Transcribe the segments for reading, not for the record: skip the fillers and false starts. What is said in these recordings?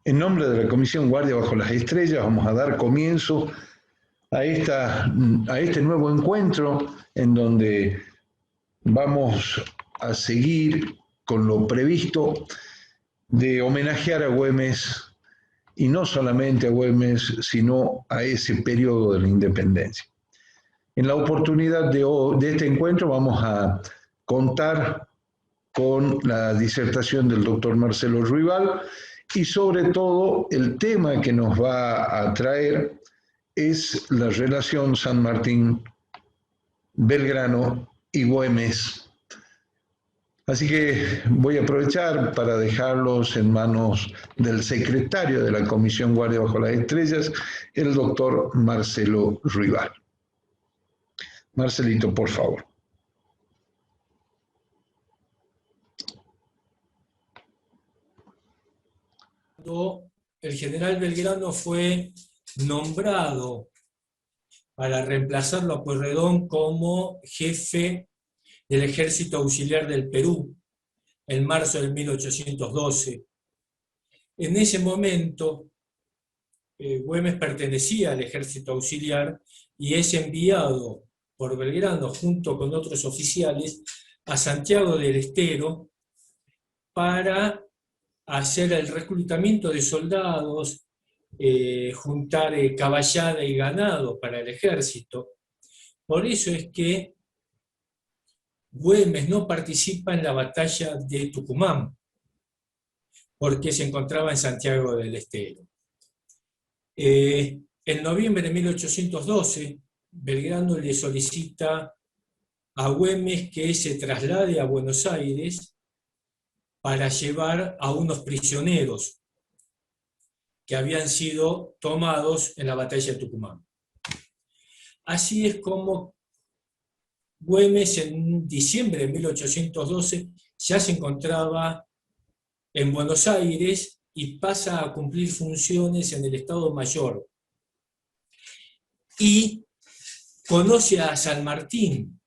En nombre de la Comisión Guardia Bajo las Estrellas vamos a dar comienzo a este nuevo encuentro en donde vamos a seguir con lo previsto de homenajear a Güemes, y no solamente a Güemes, sino a ese periodo de la independencia. En la oportunidad de este encuentro vamos a contar con la disertación del doctor Marcelo Ruibal y sobre todo el tema que nos va a traer es la relación San Martín, Belgrano y Güemes. Así que voy a aprovechar para dejarlos en manos del secretario de la Comisión Guardia Bajo las Estrellas, el doctor Marcelo Ruibal. Marcelito, por favor. Cuando el general Belgrano fue nombrado para reemplazarlo a Pueyrredón como jefe del Ejército Auxiliar del Perú, en marzo de 1812. En ese momento, Güemes pertenecía al Ejército Auxiliar y es enviado por Belgrano, junto con otros oficiales, a Santiago del Estero para hacer el reclutamiento de soldados, juntar caballada y ganado para el ejército. Por eso es que Güemes no participa en la batalla de Tucumán, porque se encontraba en Santiago del Estero. En noviembre de 1812, Belgrano le solicita a Güemes que se traslade a Buenos Aires para llevar a unos prisioneros que habían sido tomados en la batalla de Tucumán. Así es como Güemes en diciembre de 1812 ya se encontraba en Buenos Aires y pasa a cumplir funciones en el Estado Mayor. Y conoce a San Martín.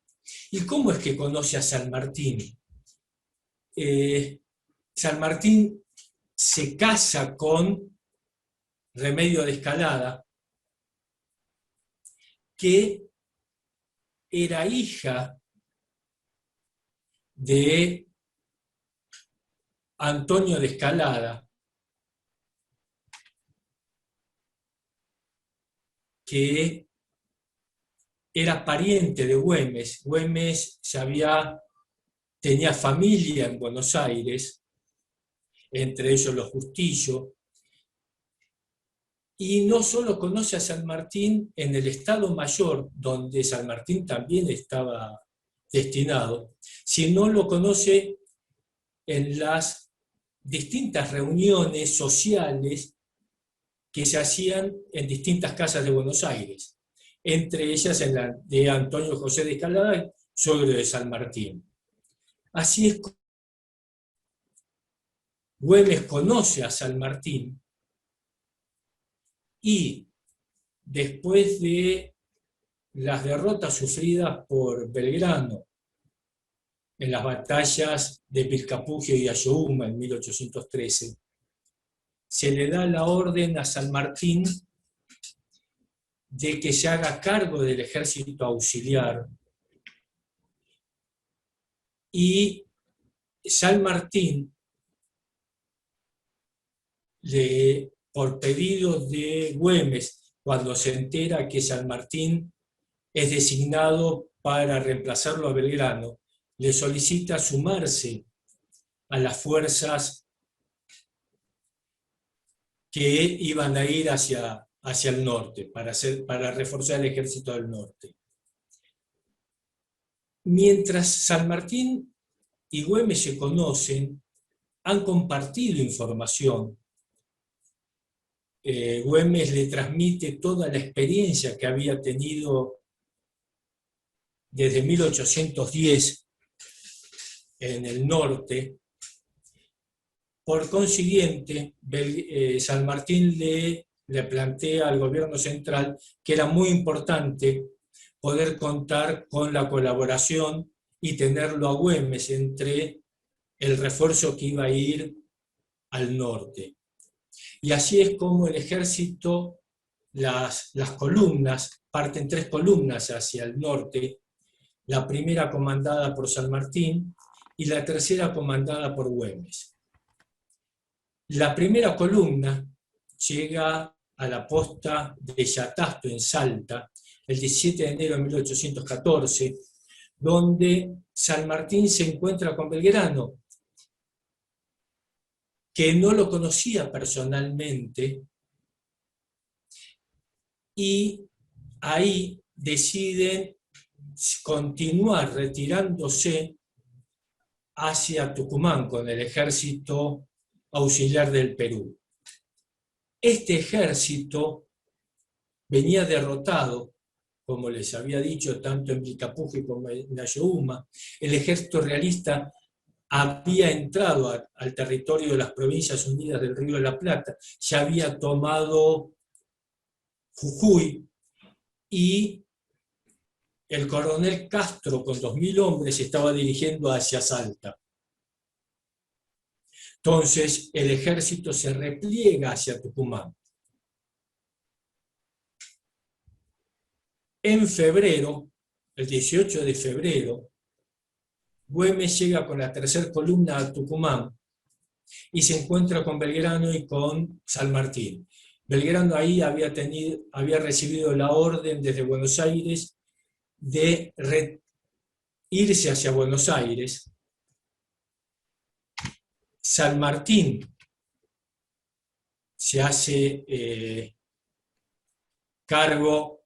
¿Y cómo es que conoce a San Martín? San Martín se casa con Remedio de Escalada, que era hija de Antonio de Escalada, que era pariente de Güemes. Güemes tenía familia en Buenos Aires, entre ellos los Justillo, y no solo conoce a San Martín en el Estado Mayor, donde San Martín también estaba destinado, sino lo conoce en las distintas reuniones sociales que se hacían en distintas casas de Buenos Aires, entre ellas en la de Antonio José de Escalada, suegro de San Martín. Así es como Güemes conoce a San Martín y después de las derrotas sufridas por Belgrano en las batallas de Pilcapugio y Ayohuma en 1813, se le da la orden a San Martín de que se haga cargo del ejército auxiliar, y San Martín, por pedido de Güemes, cuando se entera que San Martín es designado para reemplazarlo a Belgrano, le solicita sumarse a las fuerzas que iban a ir hacia el norte, para reforzar el ejército del norte. Mientras San Martín y Güemes se conocen, han compartido información. Güemes le transmite toda la experiencia que había tenido desde 1810 en el norte. Por consiguiente, San Martín le plantea al gobierno central que era muy importante poder contar con la colaboración y tenerlo a Güemes entre el refuerzo que iba a ir al norte. Y así es como el ejército, las columnas, parten 3 columnas hacia el norte, la primera comandada por San Martín y la tercera comandada por Güemes. La primera columna llega a la posta de Yatasto en Salta, el 17 de enero de 1814, donde San Martín se encuentra con Belgrano, que no lo conocía personalmente, y ahí deciden continuar retirándose hacia Tucumán con el ejército auxiliar del Perú. Este ejército venía derrotado, como les había dicho, tanto en Vilcapugio como en Ayohuma. El ejército realista había entrado al territorio de las Provincias Unidas del Río de la Plata, ya había tomado Jujuy, y el coronel Castro, con 2.000 hombres, se estaba dirigiendo hacia Salta. Entonces el ejército se repliega hacia Tucumán. En febrero, el 18 de febrero, Güemes llega con la tercera columna a Tucumán y se encuentra con Belgrano y con San Martín. Belgrano ahí había recibido la orden desde Buenos Aires de irse hacia Buenos Aires. San Martín se hace cargo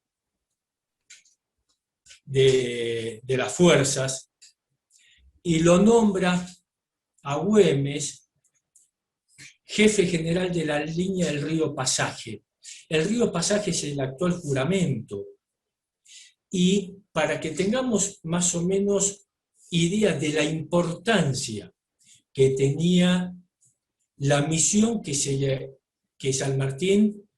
de las fuerzas y lo nombra a Güemes jefe general de la línea del río Pasaje. El río Pasaje es el actual Juramento. Y para que tengamos más o menos idea de la importancia que tenía la misión que San Martín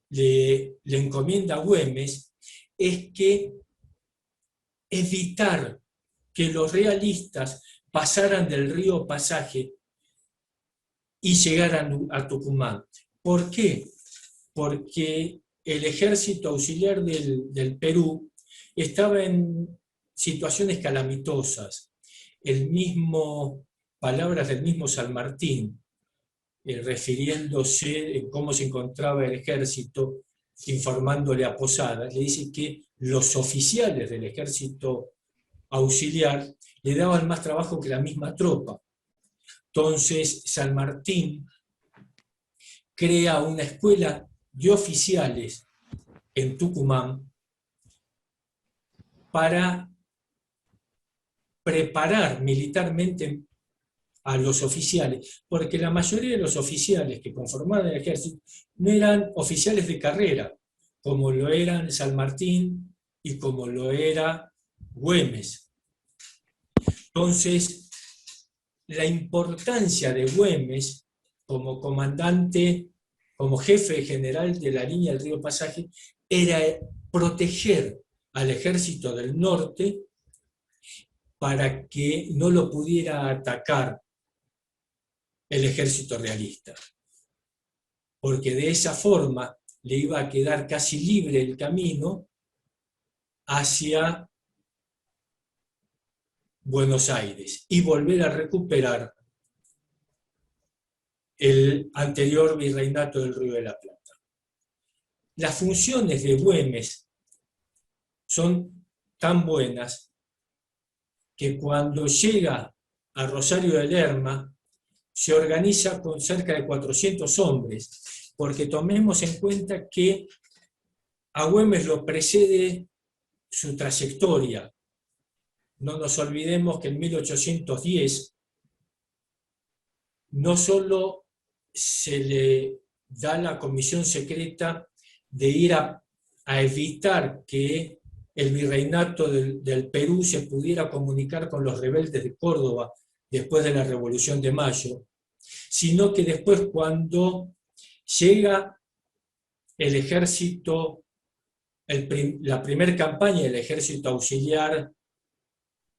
le encomienda a Güemes, es que evitar que los realistas pasaran del río Pasaje y llegaran a Tucumán. ¿Por qué? Porque el ejército auxiliar del Perú estaba en situaciones calamitosas. Palabras del mismo San Martín, refiriéndose en cómo se encontraba el ejército, informándole a Posadas, le dice que los oficiales del ejército auxiliar le daban más trabajo que la misma tropa. Entonces San Martín crea una escuela de oficiales en Tucumán para preparar militarmente a los oficiales, porque la mayoría de los oficiales que conformaban el ejército no eran oficiales de carrera, como lo eran San Martín y como lo era Güemes. Entonces, la importancia de Güemes como comandante, como jefe general de la línea del río Pasaje, era proteger al ejército del norte para que no lo pudiera atacar el ejército realista, porque de esa forma le iba a quedar casi libre el camino hacia Buenos Aires y volver a recuperar el anterior virreinato del Río de la Plata. Las funciones de Güemes son tan buenas que cuando llega a Rosario de Lerma se organiza con cerca de 400 hombres, porque tomemos en cuenta que a Güemes lo precede su trayectoria. No nos olvidemos que en 1810 no solo se le da la comisión secreta de ir a evitar que el virreinato del Perú se pudiera comunicar con los rebeldes de Córdoba después de la Revolución de Mayo, sino que después, cuando llega el ejército, la primera campaña del ejército auxiliar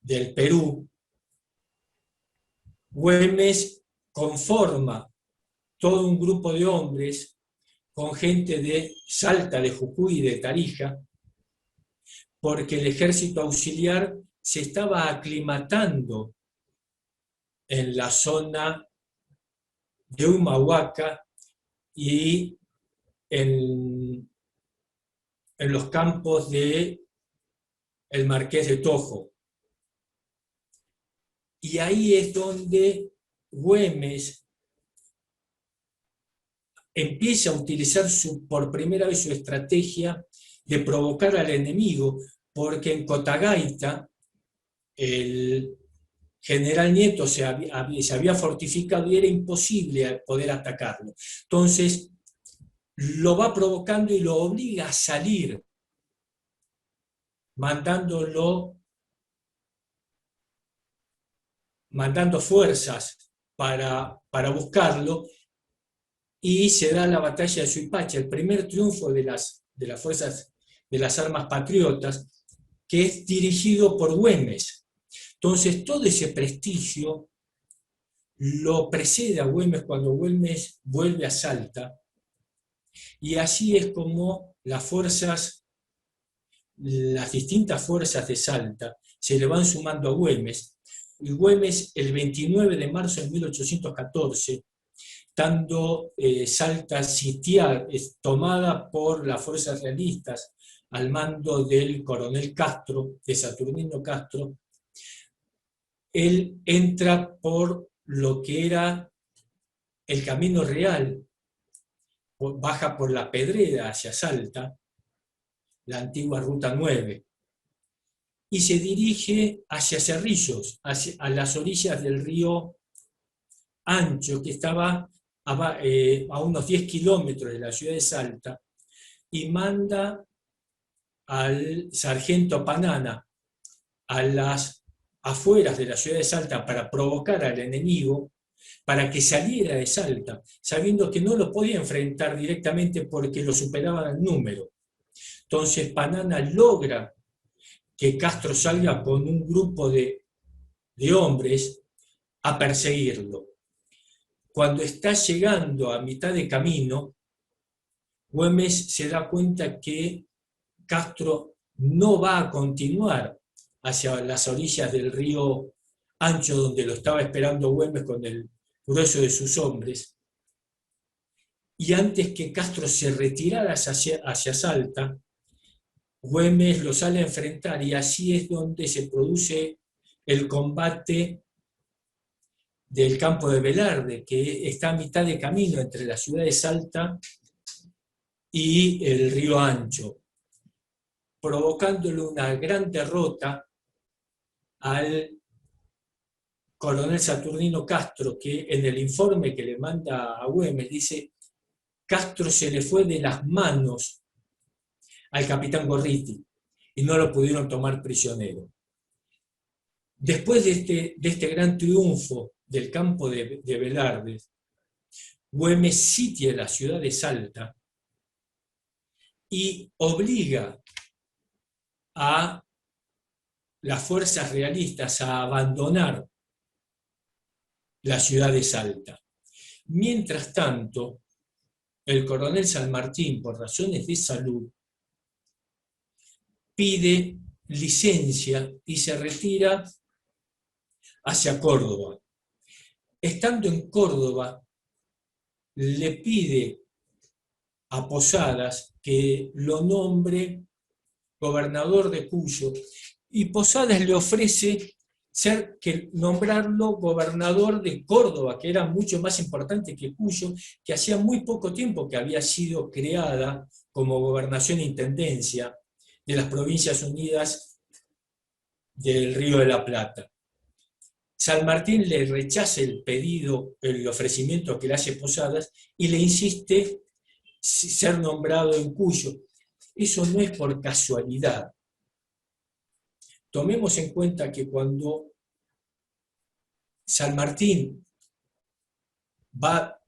del Perú, Güemes conforma todo un grupo de hombres con gente de Salta, de Jujuy y de Tarija, porque el ejército auxiliar se estaba aclimatando en la zona de Humahuaca y en los campos de el Marqués de Tojo. Y ahí es donde Güemes empieza a utilizar por primera vez su estrategia de provocar al enemigo, porque en Cotagaita el general Nieto se había fortificado y era imposible poder atacarlo. Entonces lo va provocando y lo obliga a salir, mandando fuerzas para buscarlo, y se da la batalla de Suipacha, el primer triunfo de las fuerzas de las armas patriotas, que es dirigido por Güemes. Entonces todo ese prestigio lo precede a Güemes cuando Güemes vuelve a Salta, y así es como las distintas fuerzas de Salta se le van sumando a Güemes, y Güemes el 29 de marzo de 1814, estando Salta sitiada, tomada por las fuerzas realistas al mando del coronel Castro, de Saturnino Castro, él entra por lo que era el Camino Real, baja por la Pedrera hacia Salta, la antigua Ruta 9, y se dirige hacia Cerrillos, a las orillas del río Ancho, que estaba a unos 10 kilómetros de la ciudad de Salta, y manda al sargento Panana a las afueras de la ciudad de Salta para provocar al enemigo, para que saliera de Salta, sabiendo que no lo podía enfrentar directamente porque lo superaban en número. Entonces Panana logra que Castro salga con un grupo de hombres a perseguirlo. Cuando está llegando a mitad de camino, Güemes se da cuenta que Castro no va a continuar hacia las orillas del río Ancho, donde lo estaba esperando Güemes con el grueso de sus hombres, y antes que Castro se retirara hacia Salta, Güemes lo sale a enfrentar, y así es donde se produce el combate del campo de Velarde, que está a mitad de camino entre la ciudad de Salta y el río Ancho, provocándole una gran derrota al coronel Saturnino Castro, que en el informe que le manda a Güemes dice: Castro se le fue de las manos al capitán Gorriti y no lo pudieron tomar prisionero. Después de este gran triunfo del campo de Velarde, Güemes sitia la ciudad de Salta y obliga a las fuerzas realistas a abandonar la ciudad de Salta. Mientras tanto, el coronel San Martín, por razones de salud, pide licencia y se retira hacia Córdoba. Estando en Córdoba, le pide a Posadas que lo nombre gobernador de Cuyo, y Posadas le ofrece nombrarlo gobernador de Córdoba, que era mucho más importante que Cuyo, que hacía muy poco tiempo que había sido creada como gobernación e intendencia de las Provincias Unidas del Río de la Plata. San Martín le rechaza el pedido, el ofrecimiento que le hace Posadas, y le insiste ser nombrado en Cuyo. Eso no es por casualidad. Tomemos en cuenta que cuando San Martín va a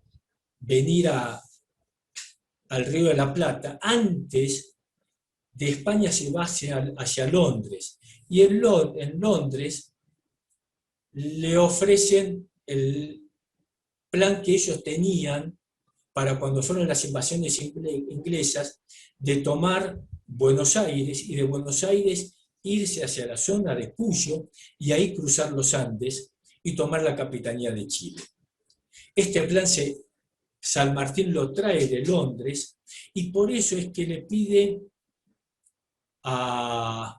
venir al Río de la Plata, antes de España se va hacia Londres, y en Londres le ofrecen el plan que ellos tenían para cuando fueron las invasiones inglesas, de tomar Buenos Aires y de Buenos Aires irse hacia la zona de Cuyo y ahí cruzar los Andes y tomar la capitanía de Chile. Este plan San Martín lo trae de Londres y por eso es que le pide a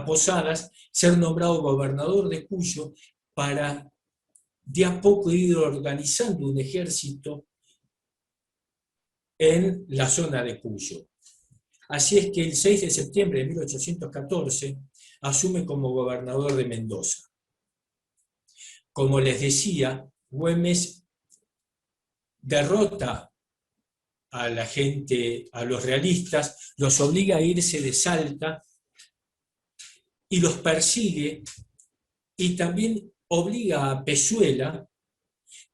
Posadas ser nombrado gobernador de Cuyo para de a poco ir organizando un ejército en la zona de Cuyo. Así es que el 6 de septiembre de 1814 asume como gobernador de Mendoza. Como les decía, Güemes derrota a la gente, a los realistas, los obliga a irse de Salta y los persigue, y también obliga a Pezuela,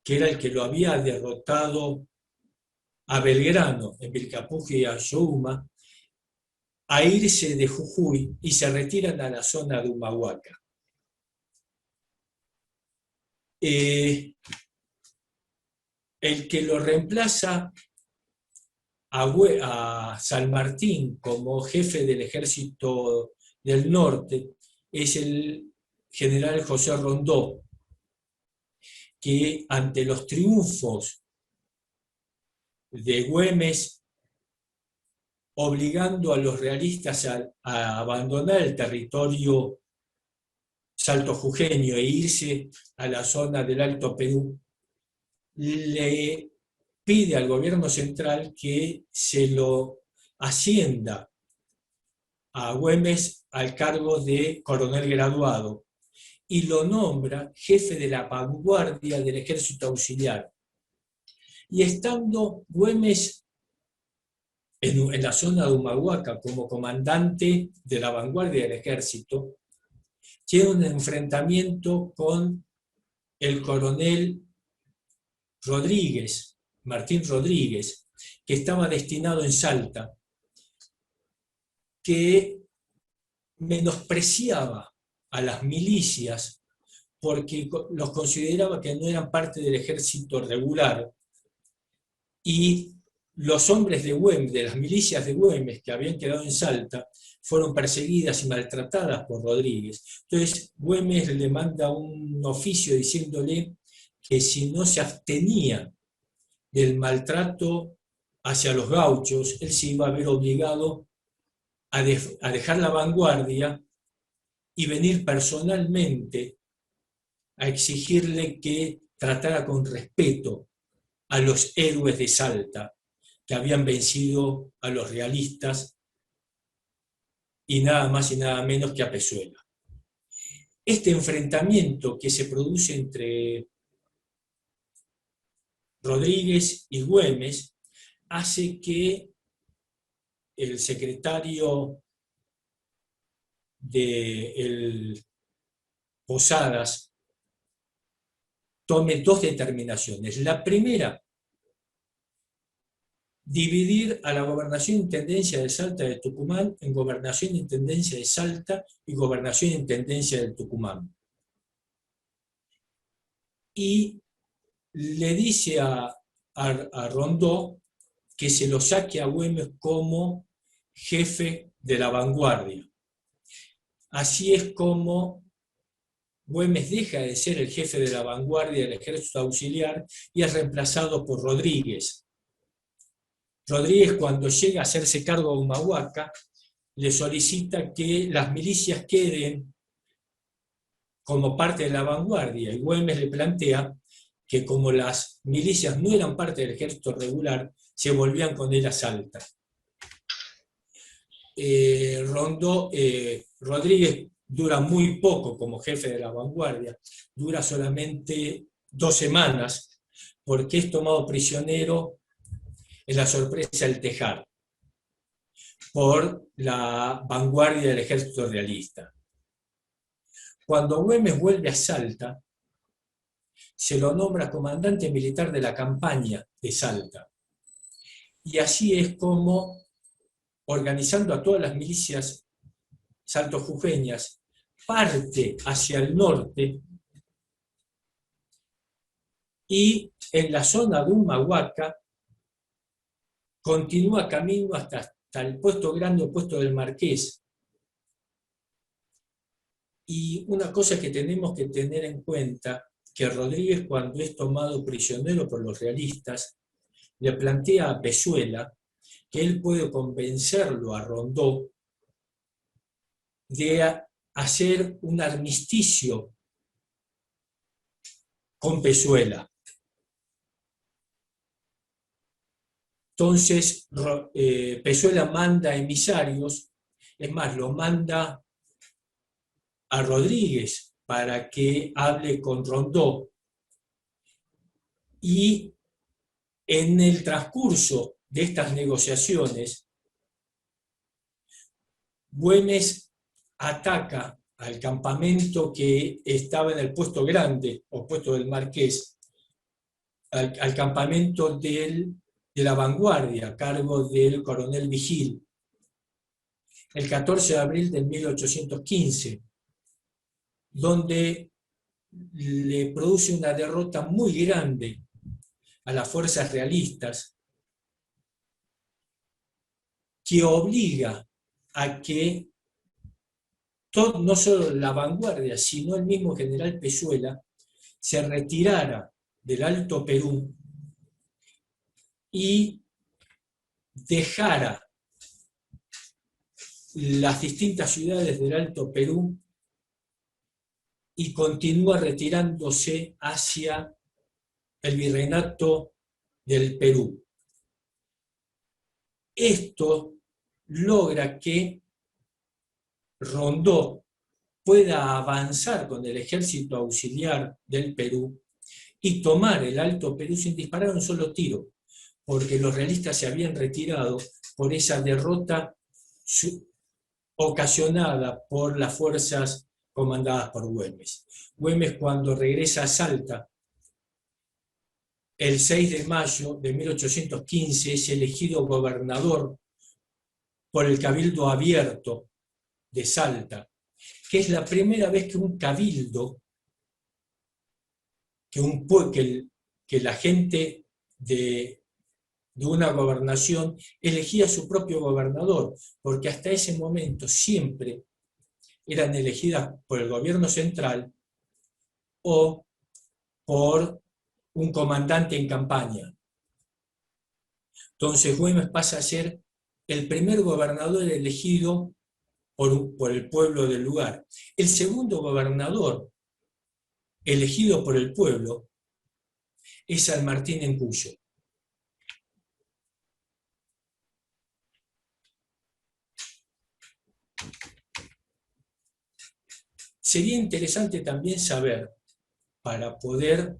que era el que lo había derrotado a Belgrano, en Vilcapugio y Ayohuma, a irse de Jujuy y se retiran a la zona de Humahuaca. El que lo reemplaza a San Martín como jefe del ejército del norte es el general José Rondó, que ante los triunfos de Güemes, obligando a los realistas a abandonar el territorio saltojujeño e irse a la zona del Alto Perú, le pide al gobierno central que se lo ascienda a Güemes al cargo de coronel graduado y lo nombra jefe de la vanguardia del ejército auxiliar. Y estando Güemes en la zona de Humahuaca como comandante de la vanguardia del ejército, tiene un enfrentamiento con el coronel Rodríguez, Martín Rodríguez, que estaba destinado en Salta, que menospreciaba a las milicias porque los consideraba que no eran parte del ejército regular, y los hombres de Güemes, de las milicias de Güemes que habían quedado en Salta, fueron perseguidas y maltratadas por Rodríguez. Entonces Güemes le manda un oficio diciéndole que si no se abstenía del maltrato hacia los gauchos, él se iba a ver obligado a dejar la vanguardia y venir personalmente a exigirle que tratara con respeto a los héroes de Salta que habían vencido a los realistas, y nada más y nada menos que a Pezuela. Este enfrentamiento que se produce entre Rodríguez y Güemes hace que el secretario de Posadas tome dos determinaciones. La primera, dividir a la gobernación e intendencia de Salta de Tucumán en gobernación e intendencia de Salta y gobernación e intendencia del Tucumán. Y le dice a Rondó que se lo saque a Güemes como jefe de la vanguardia. Así es como Güemes deja de ser el jefe de la vanguardia del ejército auxiliar y es reemplazado por Rodríguez. Rodríguez, cuando llega a hacerse cargo de Humahuaca, le solicita que las milicias queden como parte de la vanguardia, y Güemes le plantea que como las milicias no eran parte del ejército regular, se volvían con él a Salta. Rodríguez dura muy poco como jefe de la vanguardia, dura solamente 2 semanas, porque es tomado prisionero en la sorpresa del Tejar por la vanguardia del ejército realista. Cuando Güemes vuelve a Salta, se lo nombra comandante militar de la campaña de Salta. Y así es como, organizando a todas las milicias saltojujeñas, parte hacia el norte y en la zona de Humahuaca continúa camino hasta el puesto grande o puesto del Marqués. Y una cosa que tenemos que tener en cuenta, que Rodríguez, cuando es tomado prisionero por los realistas, le plantea a Pezuela que él puede convencerlo a Rondó de hacer un armisticio con Pezuela. Entonces, Pezuela manda emisarios, es más, lo manda a Rodríguez para que hable con Rondó. Y en el transcurso de estas negociaciones, Güemes ataca al campamento que estaba en el puesto grande, o puesto del Marqués, al campamento de la vanguardia, a cargo del coronel Vigil, el 14 de abril de 1815, donde le produce una derrota muy grande a las fuerzas realistas, que obliga a que no solo la vanguardia, sino el mismo general Pezuela se retirara del Alto Perú y dejara las distintas ciudades del Alto Perú y continúa retirándose hacia el virreinato del Perú. Esto logra que Rondó pueda avanzar con el ejército auxiliar del Perú y tomar el Alto Perú sin disparar un solo tiro, porque los realistas se habían retirado por esa derrota ocasionada por las fuerzas comandadas por Güemes. Güemes, cuando regresa a Salta, el 6 de mayo de 1815, es elegido gobernador por el Cabildo Abierto de Salta, que es la primera vez que un cabildo, que la gente de una gobernación elegía a su propio gobernador, porque hasta ese momento siempre eran elegidas por el gobierno central o por un comandante en campaña. Entonces Güemes pasa a ser el primer gobernador elegido por el pueblo del lugar. El segundo gobernador elegido por el pueblo es San Martín en Cuyo. Sería interesante también saber, para poder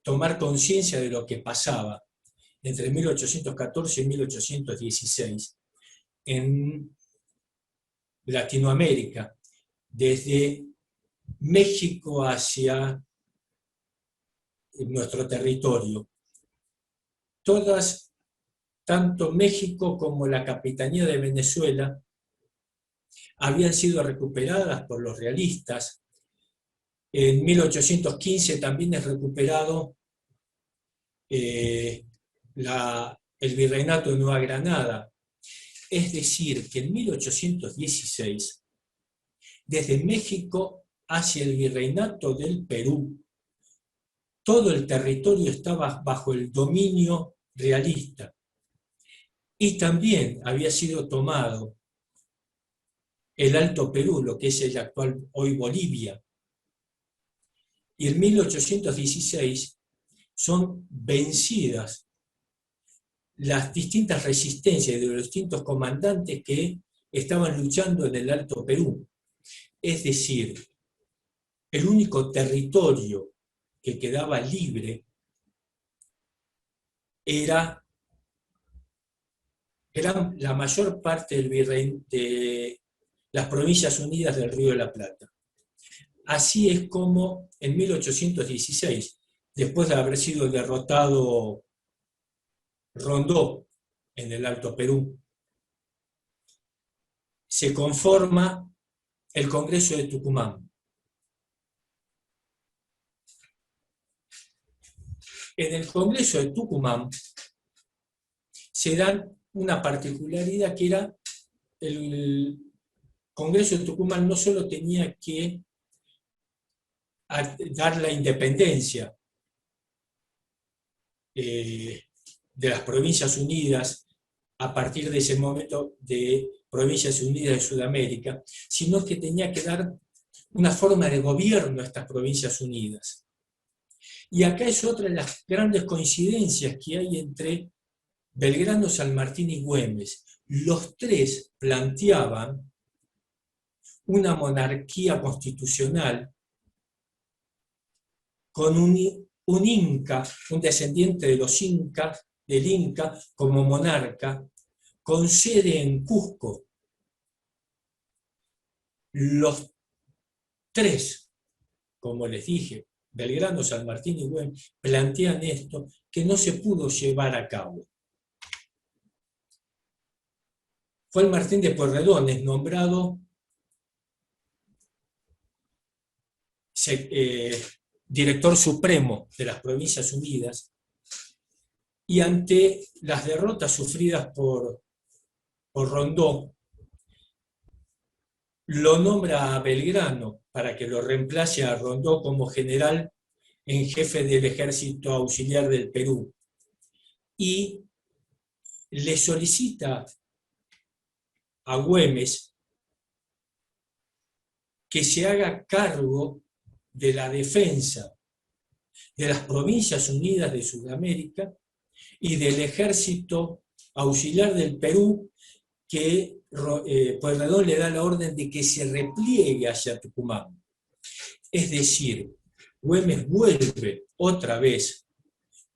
tomar conciencia de lo que pasaba entre 1814 y 1816 en Latinoamérica, desde México hacia nuestro territorio. Tanto México como la Capitanía de Venezuela, habían sido recuperadas por los realistas. En 1815 también es recuperado el virreinato de Nueva Granada. Es decir, que en 1816, desde México hacia el virreinato del Perú, todo el territorio estaba bajo el dominio realista. Y también había sido tomado el Alto Perú, lo que es el actual hoy Bolivia. Y en 1816 son vencidas las distintas resistencias de los distintos comandantes que estaban luchando en el Alto Perú. Es decir, el único territorio que quedaba libre era la mayor parte de las Provincias Unidas del Río de la Plata. Así es como en 1816, después de haber sido derrotado Rondó en el Alto Perú, se conforma el Congreso de Tucumán. En el Congreso de Tucumán se da una particularidad que era el Congreso de Tucumán no solo tenía que dar la independencia de las Provincias Unidas a partir de ese momento de Provincias Unidas de Sudamérica, sino que tenía que dar una forma de gobierno a estas Provincias Unidas. Y acá es otra de las grandes coincidencias que hay entre Belgrano, San Martín y Güemes. Los tres planteaban una monarquía constitucional con un inca, un descendiente de los incas, del Inca como monarca, con sede en Cusco. Los tres, como les dije, Belgrano, San Martín y Güemes, plantean esto que no se pudo llevar a cabo. Juan Martín de Pueyrredón es nombrado director supremo de las Provincias Unidas, y ante las derrotas sufridas por Rondó, lo nombra a Belgrano para que lo reemplace a Rondó como general en jefe del Ejército Auxiliar del Perú, y le solicita a Güemes que se haga cargo de la defensa de las Provincias Unidas de Sudamérica y del Ejército Auxiliar del Perú, que Pueyrredón le da la orden de que se repliegue hacia Tucumán. Es decir, Güemes vuelve otra vez,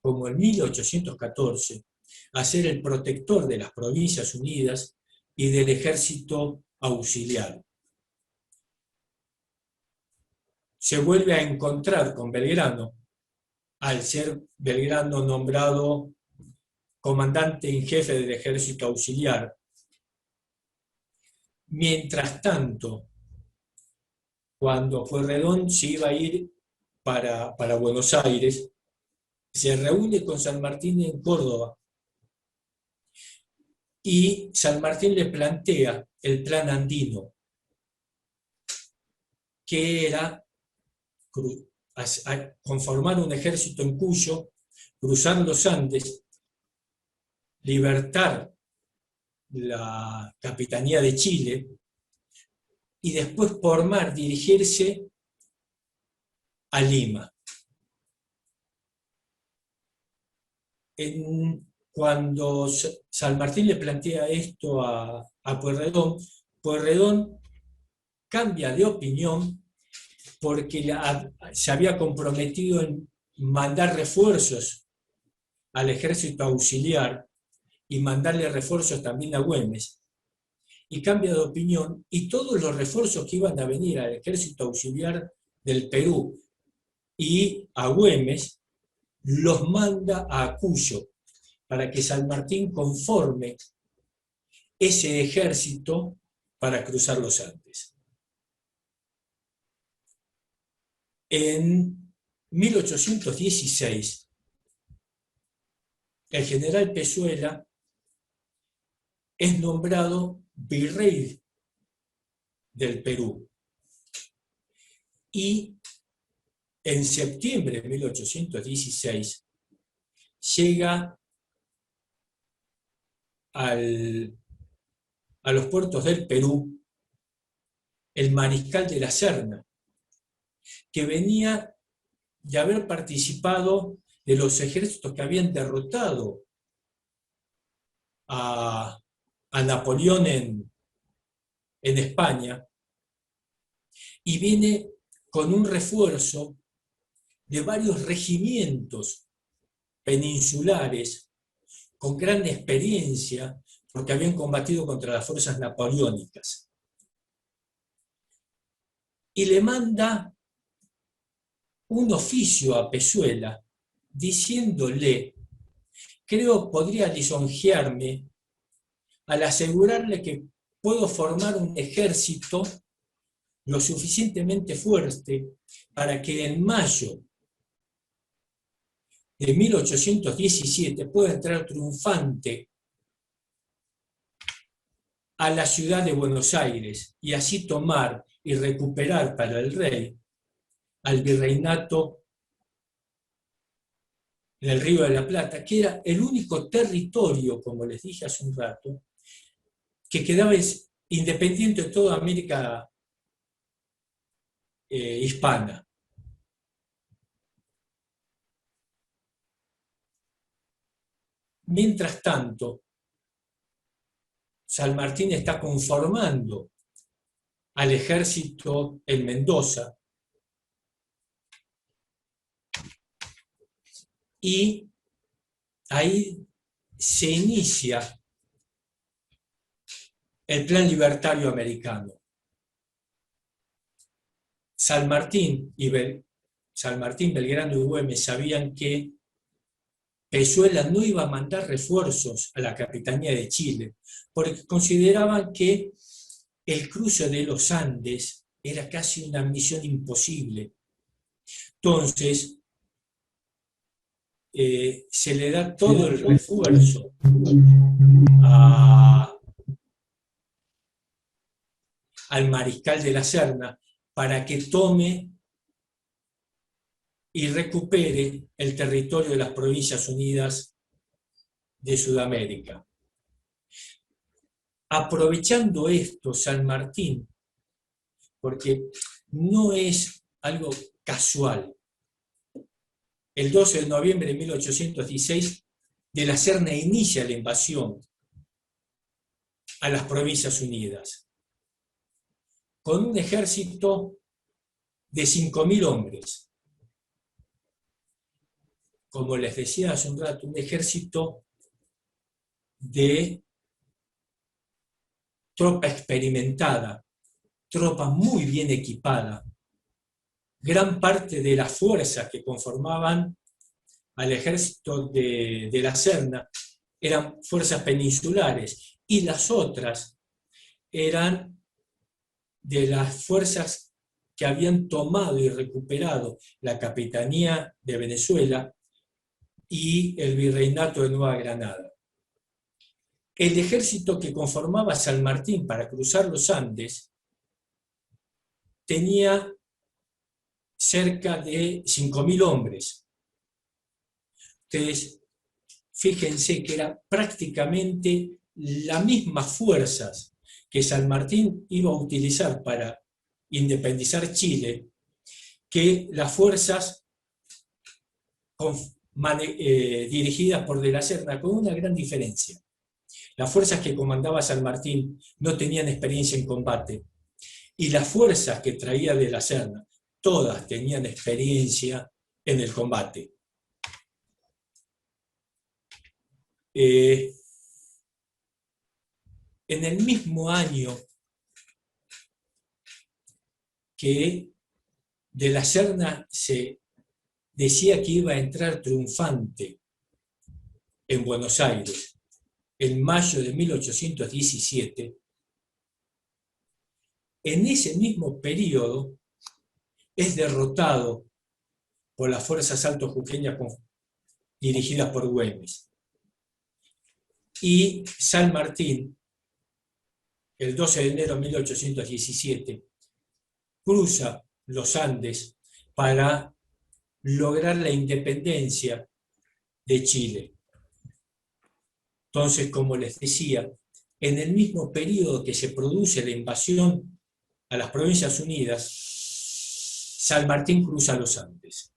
como en 1814, a ser el protector de las Provincias Unidas y del Ejército Auxiliar. Se vuelve a encontrar con Belgrano, al ser Belgrano nombrado comandante en jefe del Ejército Auxiliar. Mientras tanto, cuando Pueyrredón se iba a ir para Buenos Aires, se reúne con San Martín en Córdoba, y San Martín le plantea el plan andino, que era conformar un ejército en Cuyo, cruzar los Andes, libertar la capitanía de Chile y después por mar dirigirse a Lima. Cuando San Martín le plantea esto a Pueyrredón, Pueyrredón cambia de opinión porque se había comprometido en mandar refuerzos al Ejército Auxiliar y mandarle refuerzos también a Güemes, y cambia de opinión, y todos los refuerzos que iban a venir al Ejército Auxiliar del Perú y a Güemes los manda a Cuyo para que San Martín conforme ese ejército para cruzar los Andes. En 1816, el general Pezuela es nombrado virrey del Perú, y en septiembre de 1816 llega a los puertos del Perú el mariscal de la Serna, que venía de haber participado de los ejércitos que habían derrotado a Napoleón en España, y viene con un refuerzo de varios regimientos peninsulares con gran experiencia, porque habían combatido contra las fuerzas napoleónicas. Y le manda un oficio a Pezuela diciéndole: creo podría lisonjearme al asegurarle que puedo formar un ejército lo suficientemente fuerte para que en mayo de 1817 pueda entrar triunfante a la ciudad de Buenos Aires y así tomar y recuperar para el rey al virreinato en el Río de la Plata, que era el único territorio, como les dije hace un rato, que quedaba independiente de toda América hispana. Mientras tanto, San Martín está conformando al ejército en Mendoza y ahí se inicia el Plan Libertario Americano. San Martín, Belgrano y Güemes sabían que Pezuela no iba a mandar refuerzos a la Capitanía de Chile, porque consideraban que el cruce de los Andes era casi una misión imposible. Entonces, se le da todo el refuerzo al mariscal de la Serna para que tome y recupere el territorio de las Provincias Unidas de Sudamérica. Aprovechando esto, San Martín, porque no es algo casual, el 12 de noviembre de 1816, de la Serna inicia la invasión a las Provincias Unidas, con un ejército de 5.000 hombres. Como les decía hace un rato, un ejército de tropa experimentada, tropa muy bien equipada. Gran parte de las fuerzas que conformaban al ejército de la Serna eran fuerzas peninsulares y las otras eran de las fuerzas que habían tomado y recuperado la Capitanía de Venezuela y el Virreinato de Nueva Granada. El ejército que conformaba San Martín para cruzar los Andes tenía cerca de 5.000 hombres. Ustedes fíjense que eran prácticamente las mismas fuerzas que San Martín iba a utilizar para independizar Chile, que las fuerzas dirigidas por De la Serna, con una gran diferencia. Las fuerzas que comandaba San Martín no tenían experiencia en combate, y las fuerzas que traía De la Serna, todas tenían experiencia en el combate. En el mismo año que De la Serna se decía que iba a entrar triunfante en Buenos Aires, en mayo de 1817, en ese mismo periodo es derrotado por las fuerzas altojujeñas dirigidas por Güemes. Y San Martín, el 12 de enero de 1817, cruza los Andes para lograr la independencia de Chile. Entonces, como les decía, en el mismo periodo que se produce la invasión a las Provincias Unidas, San Martín cruza los Andes.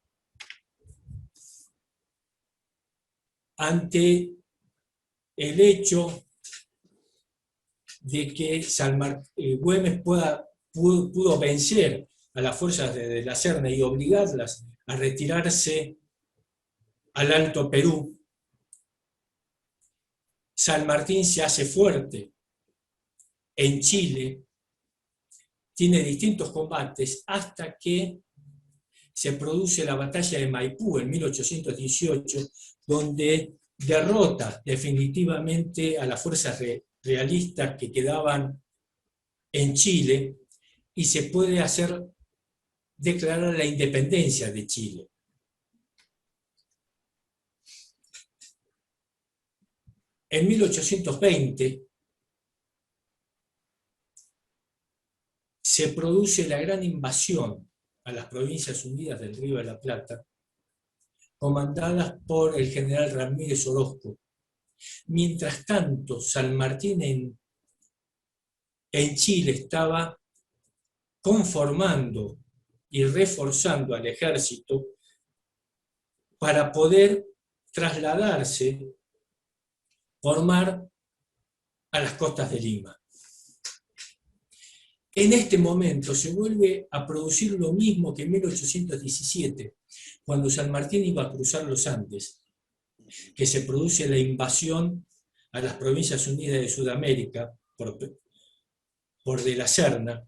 Ante el hecho de que Güemes pudo vencer a las fuerzas de la Serna y obligarlas a retirarse al Alto Perú, San Martín se hace fuerte en Chile, tiene distintos combates hasta que se produce la batalla de Maipú en 1818, donde derrota definitivamente a las fuerzas realistas que quedaban en Chile y se puede declarar la independencia de Chile. En 1820 se produce la gran invasión a las Provincias Unidas del Río de la Plata, comandadas por el general Ramírez Orozco. Mientras tanto, San Martín en Chile estaba conformando y reforzando al ejército para poder trasladarse por mar a las costas de Lima. En este momento se vuelve a producir lo mismo que en 1817, cuando San Martín iba a cruzar los Andes, que se produce la invasión a las Provincias Unidas de Sudamérica por de la Serna.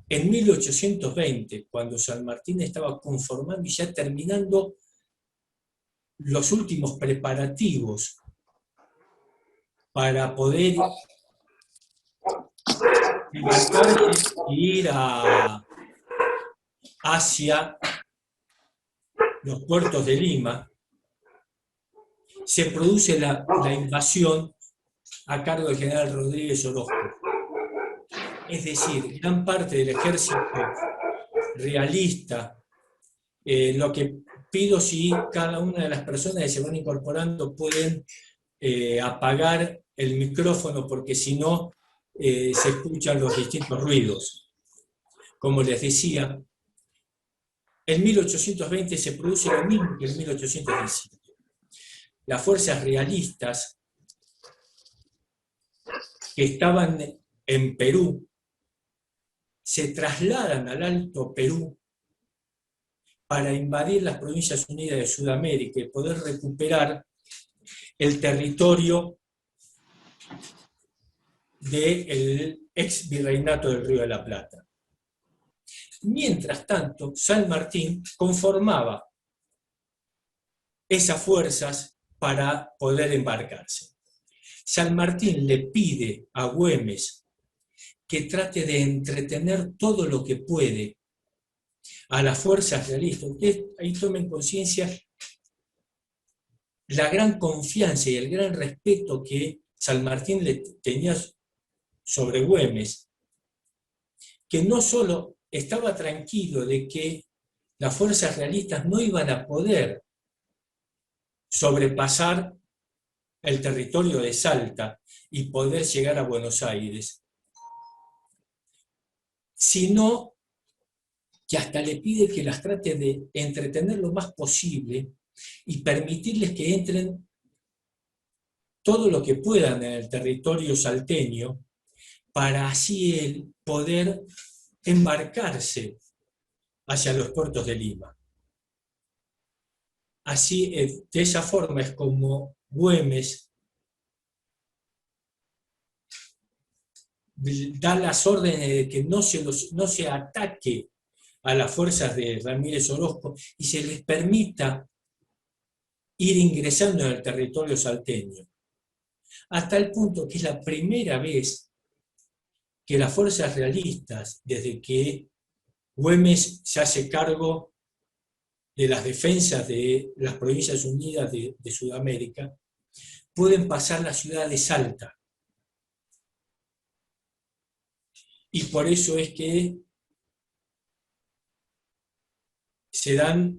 En 1820, cuando San Martín estaba conformando y ya terminando los últimos preparativos para poder embarcarse e ir hacia los puertos de Lima, se produce la invasión a cargo del general Rodríguez Orozco. Es decir, gran parte del ejército realista, lo que pido si cada una de las personas que se van incorporando pueden apagar el micrófono, porque si no se escuchan los distintos ruidos. Como les decía, en 1820 se produce lo mismo que en 1817. Las fuerzas realistas que estaban en Perú se trasladan al Alto Perú para invadir las Provincias Unidas de Sudamérica y poder recuperar el territorio del ex virreinato del Río de la Plata. Mientras tanto, San Martín conformaba esas fuerzas para poder embarcarse. San Martín le pide a Güemes que trate de entretener todo lo que puede a las fuerzas realistas. Ustedes ahí tomen conciencia la gran confianza y el gran respeto que San Martín le tenía sobre Güemes, que no solo estaba tranquilo de que las fuerzas realistas no iban a poder sobrepasar el territorio de Salta y poder llegar a Buenos Aires, sino que hasta le pide que las trate de entretener lo más posible y permitirles que entren todo lo que puedan en el territorio salteño, para así él poder embarcarse hacia los puertos de Lima. Así, de esa forma es como Güemes da las órdenes de que no se ataque a las fuerzas de Ramírez Orozco y se les permita ir ingresando en el territorio salteño. Hasta el punto que es la primera vez que las fuerzas realistas, desde que Güemes se hace cargo de las defensas de las Provincias Unidas de Sudamérica, pueden pasar la ciudad de Salta. Y por eso es que se dan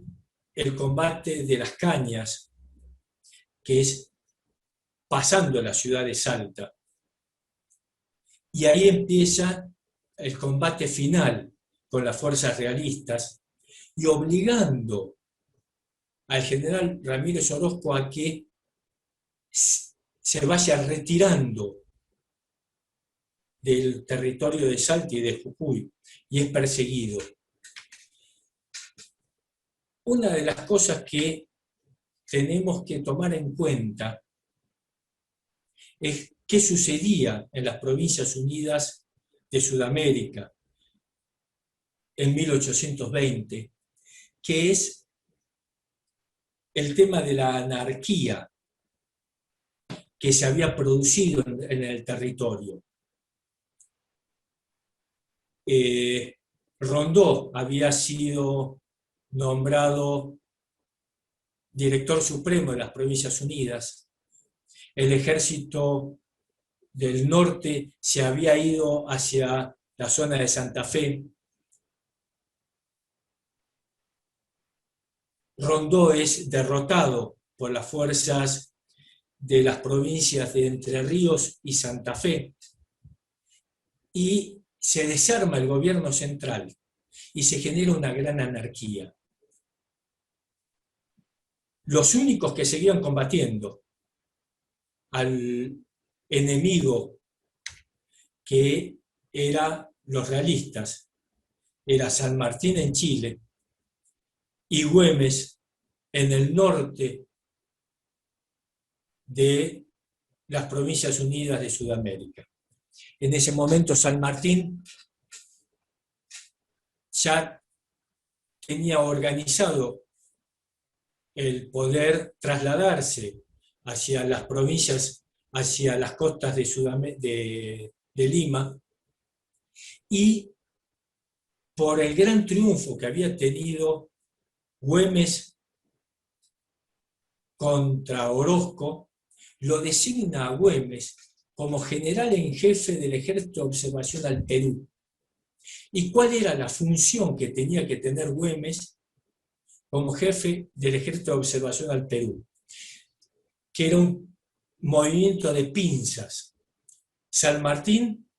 el combate de las Cañas, que es pasando la ciudad de Salta. Y ahí empieza el combate final con las fuerzas realistas y obligando al general Ramírez Orozco a que se vaya retirando del territorio de Salta y de Jujuy, y es perseguido. Una de las cosas que tenemos que tomar en cuenta es qué sucedía en las Provincias Unidas de Sudamérica en 1820, que es el tema de la anarquía que se había producido en el territorio. Rondó había sido nombrado director supremo de las Provincias Unidas. El ejército del norte se había ido hacia la zona de Santa Fe. Rondó es derrotado por las fuerzas de las provincias de Entre Ríos y Santa Fe, y se desarma el gobierno central y se genera una gran anarquía. Los únicos que seguían combatiendo al enemigo, que eran los realistas, era San Martín en Chile y Güemes en el norte de las Provincias Unidas de Sudamérica. En ese momento San Martín ya tenía organizado el poder trasladarse hacia las provincias, hacia las costas de Lima, y por el gran triunfo que había tenido Güemes contra Orozco, lo designa a Güemes como general en jefe del Ejército de Observación al Perú. ¿Y cuál era la función que tenía que tener Güemes como jefe del Ejército de Observación al Perú? Que era un movimiento de pinzas. San Martín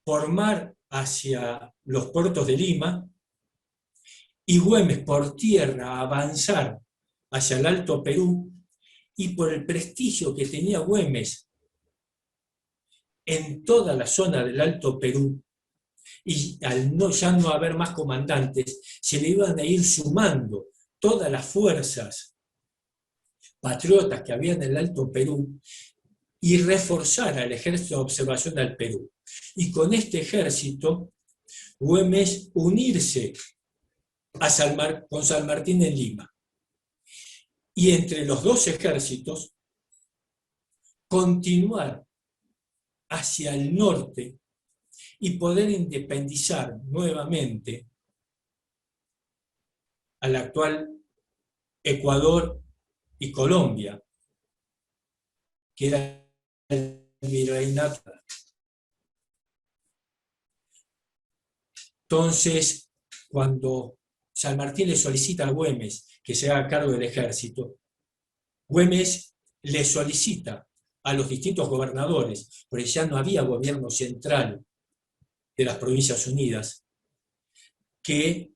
por mar hacia los puertos de Lima y Güemes por tierra avanzar hacia el Alto Perú, y por el prestigio que tenía Güemes en toda la zona del Alto Perú, y al ya no haber más comandantes, se le iban a ir sumando todas las fuerzas patriotas que había en el Alto Perú y reforzar al Ejército de Observación al Perú. Y con este ejército, Güemes unirse con San Martín en Lima. Y entre los dos ejércitos, continuar hacia el norte y poder independizar nuevamente al actual Ecuador y Colombia, que era el virreinato. Entonces, cuando San Martín le solicita a Güemes que se haga cargo del ejército, Güemes le solicita a los distintos gobernadores, porque ya no había gobierno central de las Provincias Unidas, que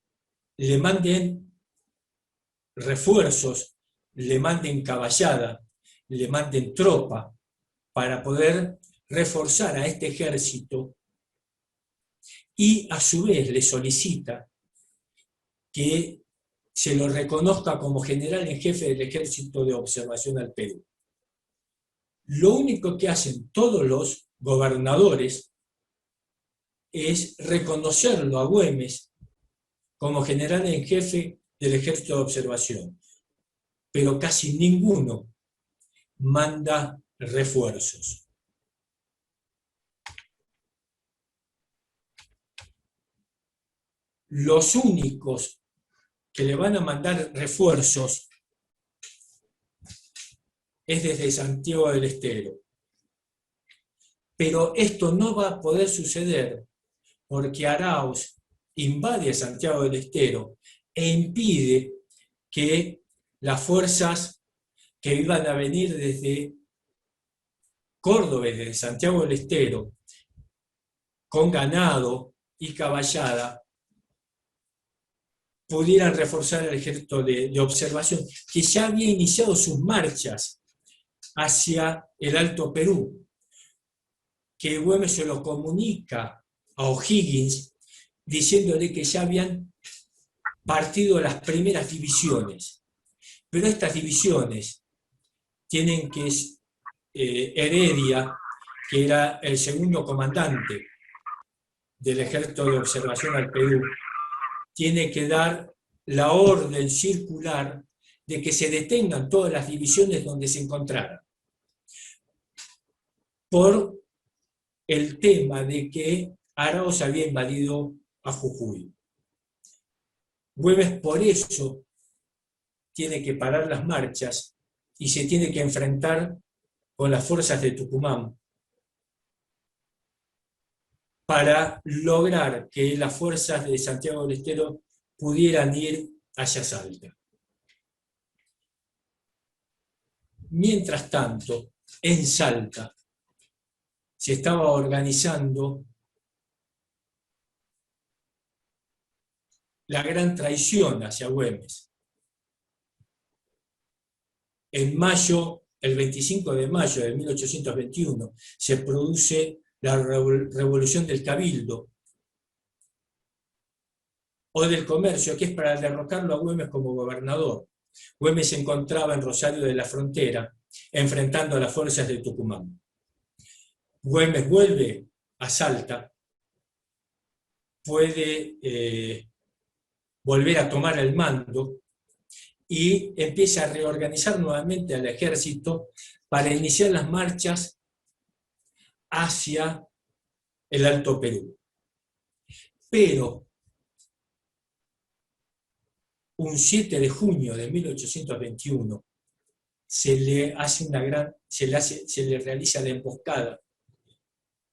le manden refuerzos, le manden caballada, le manden tropa, para poder reforzar a este ejército, y a su vez le solicita que se lo reconozca como general en jefe del Ejército de Observación al Perú. Lo único que hacen todos los gobernadores es reconocerlo a Güemes como general en jefe del Ejército de Observación, pero casi ninguno manda refuerzos. Los únicos que le van a mandar refuerzos es desde Santiago del Estero. Pero esto no va a poder suceder porque Aráoz invade Santiago del Estero e impide que las fuerzas que iban a venir desde Córdoba, desde Santiago del Estero, con ganado y caballada, pudieran reforzar el ejército de observación, que ya había iniciado sus marchas hacia el Alto Perú, que Güemes se lo comunica a O'Higgins, diciéndole que ya habían partido las primeras divisiones. Pero estas divisiones tienen que Heredia, que era el segundo comandante del Ejército de Observación al Perú, tiene que dar la orden circular de que se detengan todas las divisiones donde se encontraran, por el tema de que Aráoz había invadido a Jujuy. Güemes por eso tiene que parar las marchas y se tiene que enfrentar con las fuerzas de Tucumán para lograr que las fuerzas de Santiago del Estero pudieran ir hacia Salta. Mientras tanto, en Salta se estaba organizando la gran traición hacia Güemes. En mayo, el 25 de mayo de 1821, se produce la revolución del Cabildo o del Comercio, que es para derrocarlo a Güemes como gobernador. Güemes se encontraba en Rosario de la Frontera, enfrentando a las fuerzas de Tucumán. Güemes vuelve a Salta, puede volver a tomar el mando y empieza a reorganizar nuevamente al ejército para iniciar las marchas hacia el Alto Perú. Pero un 7 de junio de 1821 se le realiza la emboscada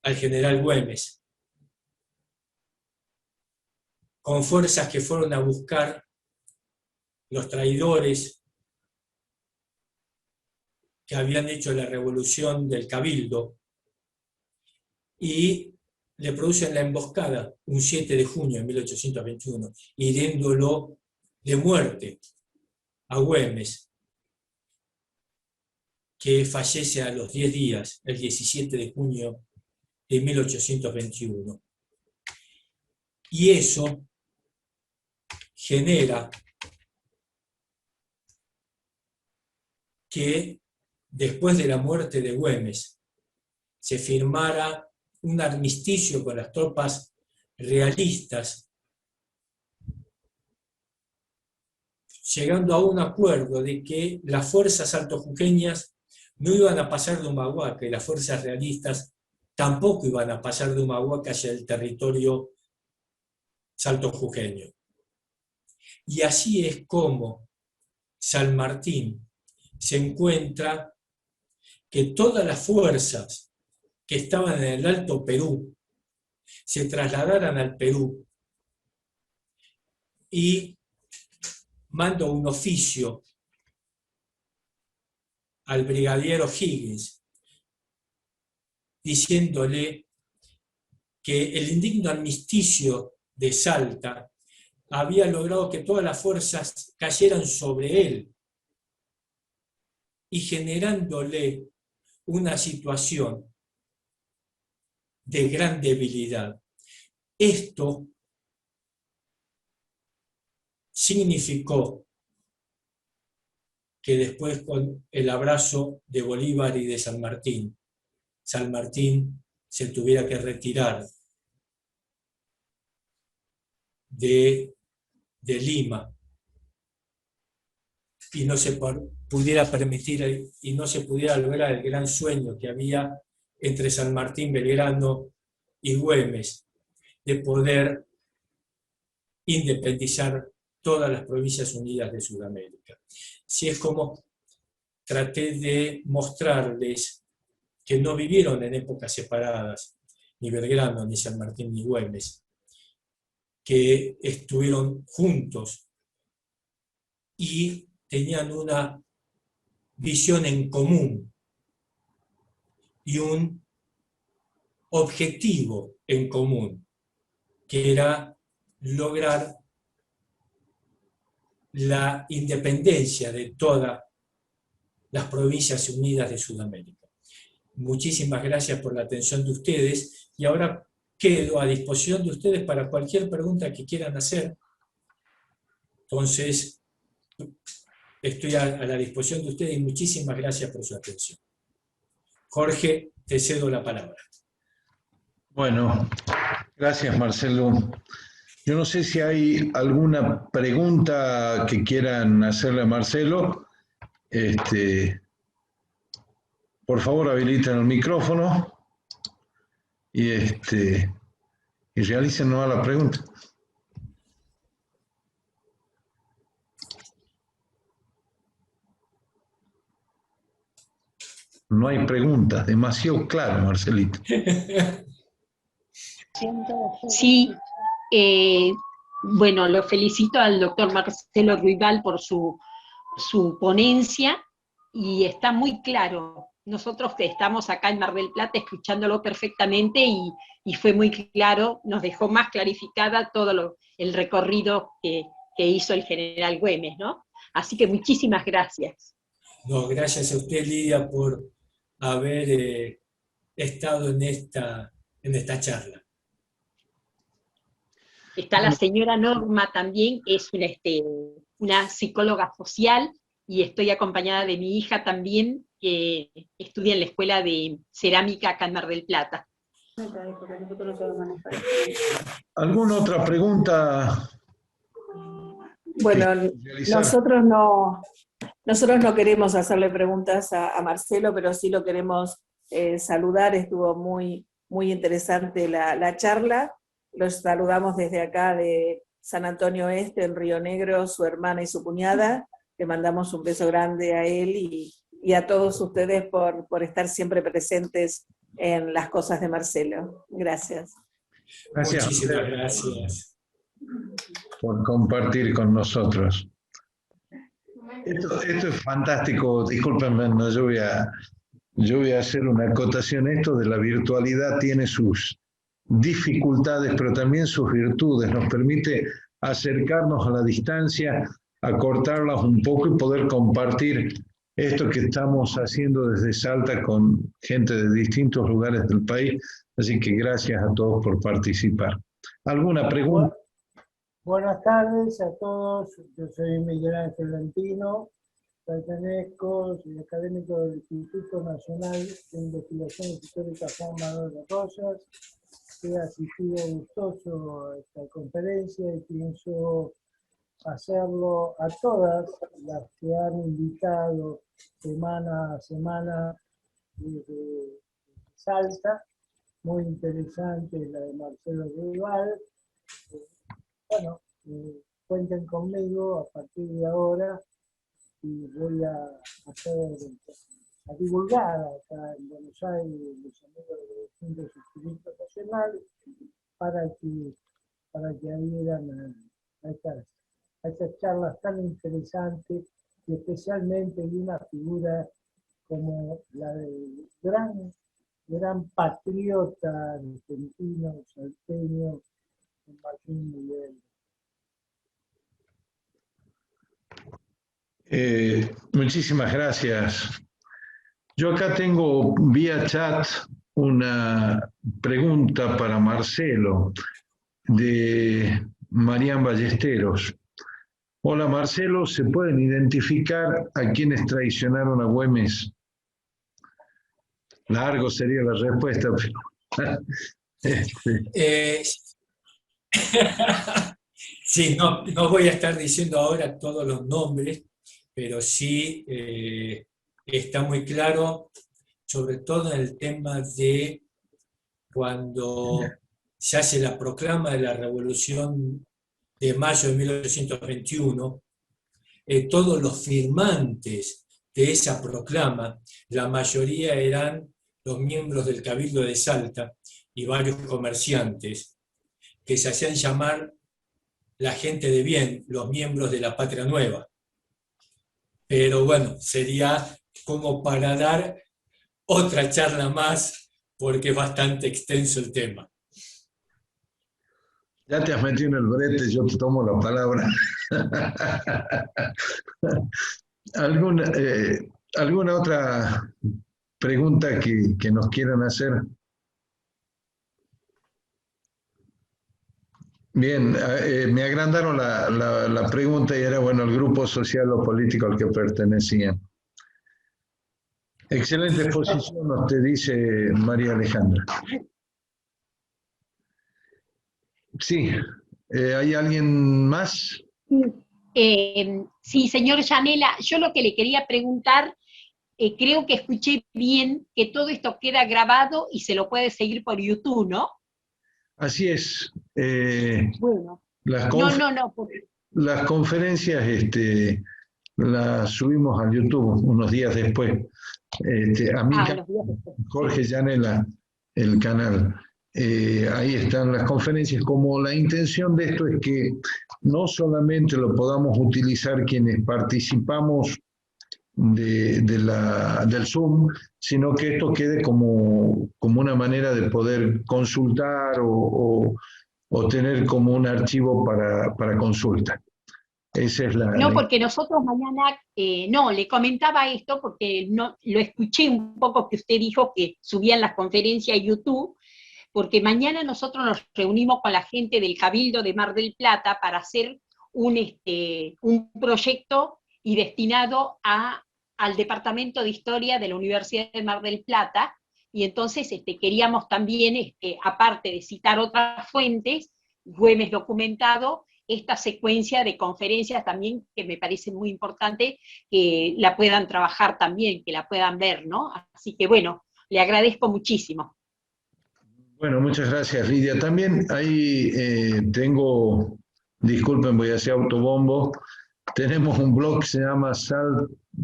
al general Güemes, con fuerzas que fueron a buscar los traidores que habían hecho la revolución del Cabildo, y le producen la emboscada un 7 de junio de 1821, hiriéndolo de muerte a Güemes, que fallece a los 10 días, el 17 de junio de 1821. Y eso genera que después de la muerte de Güemes se firmara un armisticio con las tropas realistas, llegando a un acuerdo de que las fuerzas altojujeñas no iban a pasar de Humahuaca y las fuerzas realistas tampoco iban a pasar de Humahuaca hacia el territorio saltojujeño. Y así es como San Martín se encuentra que todas las fuerzas que estaban en el Alto Perú se trasladaran al Perú, y manda un oficio al brigadiero Higgins diciéndole que el indigno armisticio de Salta había logrado que todas las fuerzas cayeran sobre él y generándole una situación de gran debilidad. Esto significó que después, con el abrazo de Bolívar y de San Martín se tuviera que retirar de Lima y no se pudiera permitir y no se pudiera lograr el gran sueño que había entre San Martín, Belgrano y Güemes, de poder independizar todas las provincias unidas de Sudamérica. Así es como traté de mostrarles que no vivieron en épocas separadas, ni Belgrano, ni San Martín, ni Güemes, que estuvieron juntos y tenían una visión en común y un objetivo en común, que era lograr la independencia de todas las provincias unidas de Sudamérica. Muchísimas gracias por la atención de ustedes, y ahora quedo a disposición de ustedes para cualquier pregunta que quieran hacer. Entonces, estoy a la disposición de ustedes y muchísimas gracias por su atención. Jorge, te cedo la palabra. Bueno, gracias, Marcelo. Yo no sé si hay alguna pregunta que quieran hacerle a Marcelo. Por favor, habiliten el micrófono y realicen nomás la pregunta. No hay preguntas, demasiado claro, Marcelito. Sí, bueno, lo felicito al doctor Marcelo Ruibal por su ponencia, y está muy claro. Nosotros que estamos acá en Mar del Plata escuchándolo perfectamente, y fue muy claro, nos dejó más clarificada todo el recorrido que hizo el general Güemes, ¿no? Así que muchísimas gracias. No, gracias a usted, Lidia, por haber estado en esta charla. Está la señora Norma también, que es una psicóloga social, y estoy acompañada de mi hija también, que estudia en la Escuela de Cerámica acá en Mar del Plata. ¿Alguna otra pregunta? Bueno, nosotros no queremos hacerle preguntas a Marcelo, pero sí lo queremos saludar. Estuvo muy, muy interesante la charla. Los saludamos desde acá de San Antonio Este, en Río Negro, su hermana y su cuñada. Le mandamos un beso grande a él y a todos ustedes por estar siempre presentes en las cosas de Marcelo. Gracias. Gracias. Muchísimas gracias Por compartir con nosotros. Esto es fantástico. Discúlpenme, no, yo voy a hacer una acotación. Esto de la virtualidad tiene sus dificultades, pero también sus virtudes. Nos permite acercarnos a la distancia, acortarlas un poco y poder compartir esto que estamos haciendo desde Salta con gente de distintos lugares del país. Así que gracias a todos por participar. ¿Alguna pregunta? Buenas tardes a todos. Yo soy Miguel Ángel Lentino, pertenezco, soy académico del Instituto Nacional de Investigaciones Históricas Juan Manuel de Rosas. He asistido gustoso a esta conferencia y pienso hacerlo a todas las que han invitado semana a semana desde Salta. Muy interesante la de Marcelo Ruibal. Bueno, cuenten conmigo a partir de ahora, y voy a divulgar acá en Buenos Aires los amigos de los distintos institutos nacionales para que adhieran a estas charlas tan interesantes, y especialmente de una figura como la del gran patriota argentino, salteño, Martín Miguel. Muchísimas gracias. Yo acá tengo vía chat una pregunta para Marcelo de Marián Ballesteros. Hola Marcelo, ¿se pueden identificar a quienes traicionaron a Güemes? Largo sería la respuesta, pero... Sí, no voy a estar diciendo ahora todos los nombres, pero sí está muy claro, sobre todo en el tema de cuando se hace la proclama de la Revolución de mayo de 1821, todos los firmantes de esa proclama, la mayoría eran los miembros del Cabildo de Salta y varios comerciantes, que se hacían llamar la gente de bien, los miembros de la Patria Nueva. Pero bueno, sería como para dar otra charla más, porque es bastante extenso el tema. Ya te has metido en el brete, yo te tomo la palabra. ¿Alguna otra pregunta que nos quieran hacer? Bien, me agrandaron la pregunta y era, bueno, el grupo social o político al que pertenecían. Excelente exposición, nos te dice María Alejandra. Sí, ¿hay alguien más? Sí, señor Yanela, yo lo que le quería preguntar, creo que escuché bien que todo esto queda grabado y se lo puede seguir por YouTube, ¿no? Así es. Bueno. Las conferencias la subimos a YouTube unos días después. A mi los días después. Jorge Llanela, el canal. Ahí están las conferencias. Como la intención de esto es que no solamente lo podamos utilizar quienes participamos del Zoom, sino que esto quede como una manera de poder consultar o tener como un archivo para consulta. Esa es No, porque nosotros mañana, no, le comentaba esto porque no, lo escuché un poco que usted dijo que subían las conferencias a YouTube, porque mañana nosotros nos reunimos con la gente del Cabildo de Mar del Plata para hacer un proyecto y destinado al Departamento de Historia de la Universidad de Mar del Plata, y entonces queríamos también, aparte de citar otras fuentes, Güemes documentado, esta secuencia de conferencias también que me parece muy importante que la puedan trabajar también, que la puedan ver, ¿no? Así que bueno, le agradezco muchísimo. Bueno, muchas gracias, Lidia. También ahí tengo, disculpen, voy a hacer autobombo, tenemos un blog que se llama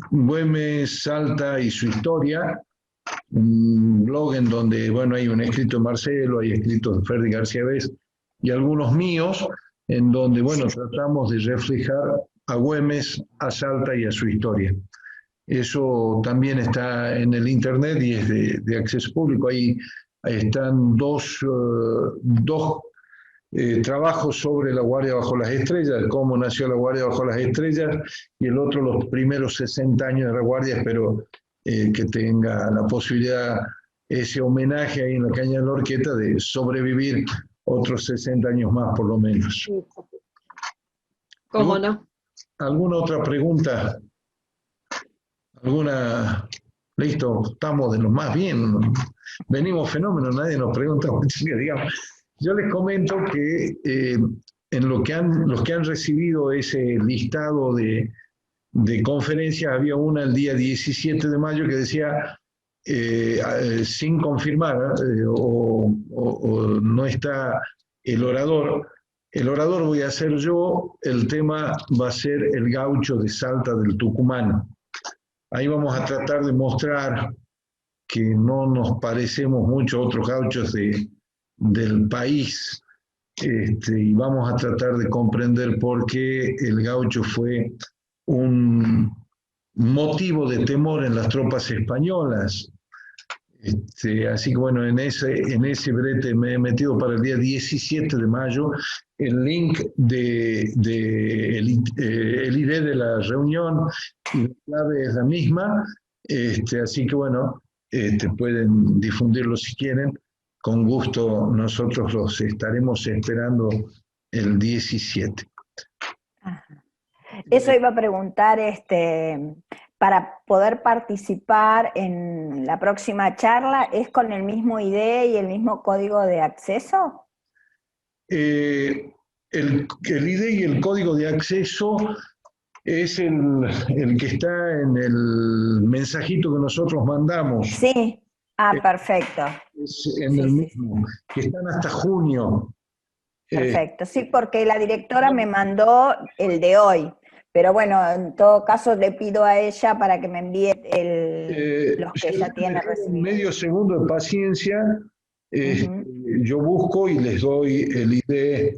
Güemes, Salta y su historia, un blog en donde, bueno, hay un escrito de Marcelo, hay escritos de Ferdi García Vez y algunos míos, en donde, bueno, tratamos de reflejar a Güemes, a Salta y a su historia. Eso también está en el internet y es de acceso público. Ahí están dos trabajos sobre la Guardia Bajo las Estrellas, cómo nació la Guardia Bajo las Estrellas, y el otro los primeros 60 años de la Guardia. Espero que tenga la posibilidad, ese homenaje ahí en la Caña de la Horqueta, de sobrevivir otros 60 años más por lo menos. ¿Cómo no? ¿Alguna otra pregunta? ¿Alguna? Listo, estamos de lo más bien. Venimos fenómenos, nadie nos pregunta. Digamos. Yo les comento que en los que han recibido ese listado de conferencias, había una el día 17 de mayo que decía, sin confirmar, o no está el orador. El orador voy a ser yo, el tema va a ser el gaucho de Salta del Tucumán. Ahí vamos a tratar de mostrar que no nos parecemos mucho a otros gauchos del país, y vamos a tratar de comprender por qué el gaucho fue un motivo de temor en las tropas españolas. Así que bueno, en ese brete me he metido para el día 17 de mayo el link el ID de la reunión, y la clave es la misma, así que bueno, pueden difundirlo si quieren. Con gusto nosotros los estaremos esperando el 17. Eso iba a preguntar, para poder participar en la próxima charla, ¿es con el mismo ID y el mismo código de acceso? El ID y el código de acceso es el que está en el mensajito que nosotros mandamos. Sí, perfecto. Es en el mismo, que están hasta junio. Perfecto, sí, porque la directora me mandó el de hoy, pero bueno, en todo caso le pido a ella para que me envíe los que ya tiene recibido. Medio segundo de paciencia, yo busco y les doy el ID